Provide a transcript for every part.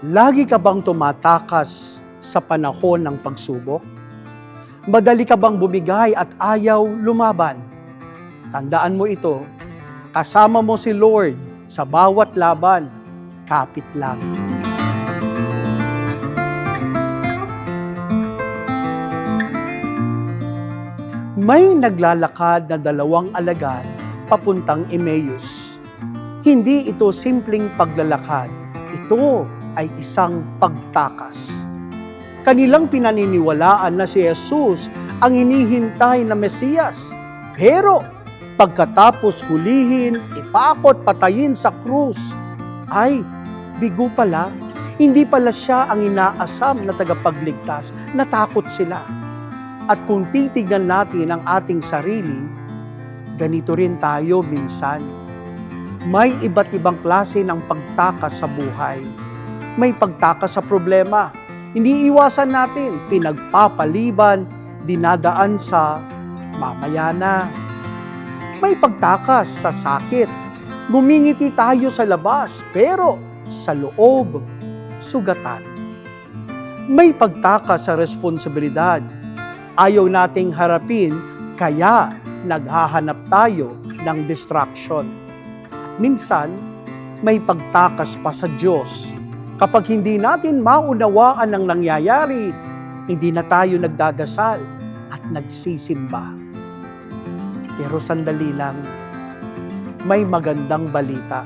Lagi ka bang tumatakas sa panahon ng pagsubok? Madali ka bang bumigay at ayaw lumaban? Tandaan mo ito, kasama mo si Lord sa bawat laban, kapit lang. May naglalakad na dalawang alagad papuntang Emmaus. Hindi ito simpleng paglalakad, ito ay isang pagtakas. Kanilang pinaniniwalaan na si Jesus ang hinihintay na Mesiyas. Pero pagkatapos hulihin, ipakot, patayin sa krus, ay bigo pala. Hindi pala siya ang inaasam na tagapagligtas. Natakot sila. At kung titignan natin ang ating sarili, ganito rin tayo minsan. May iba't ibang klase ng pagtakas sa buhay. May pagtakas sa problema. Hindi iwasan natin, pinagpapaliban, dinadaan sa mamaya na. May pagtakas sa sakit. Gumingiti tayo sa labas, pero sa loob, sugatan. May pagtakas sa responsibilidad. Ayaw nating harapin, kaya naghahanap tayo ng distraction. Minsan, may pagtakas pa sa Diyos. Kapag hindi natin maunawaan ang nangyayari, hindi na tayo nagdadasal at nagsisimba. Pero sandali lang, may magandang balita.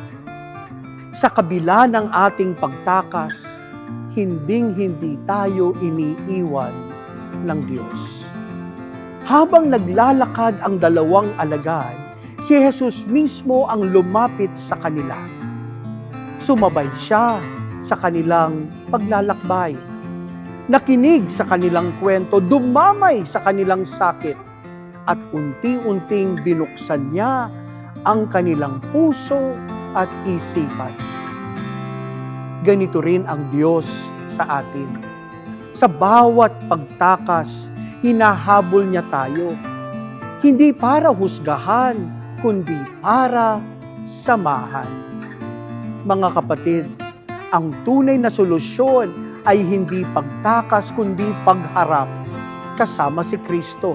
Sa kabila ng ating pagtakas, hinding-hindi tayo iniiwan ng Diyos. Habang naglalakad ang dalawang alagad, si Jesus mismo ang lumapit sa kanila. Sumabay siya sa kanilang paglalakbay. Nakinig sa kanilang kwento, dumamay sa kanilang sakit, at unti-unting binuksan niya ang kanilang puso at isipan. Ganito rin ang Diyos sa atin. Sa bawat pagtakas, hinahabol niya tayo. Hindi para husgahan, kundi para samahan. Mga kapatid, ang tunay na solusyon ay hindi pagtakas kundi pagharap kasama si Kristo.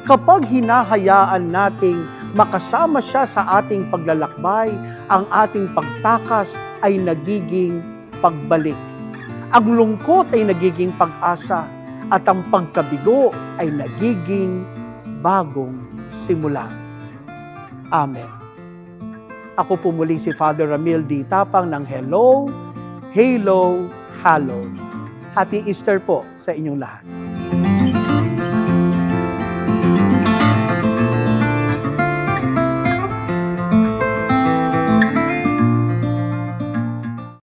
Kapag hinahayaan nating makasama siya sa ating paglalakbay, ang ating pagtakas ay nagiging pagbalik. Ang lungkot ay nagiging pag-asa at ang pagkabigo ay nagiging bagong simula. Amen. Ako po muli si Father Ramil D. Tapang ng Hello, Halo, Hallowed. Happy Easter po sa inyong lahat.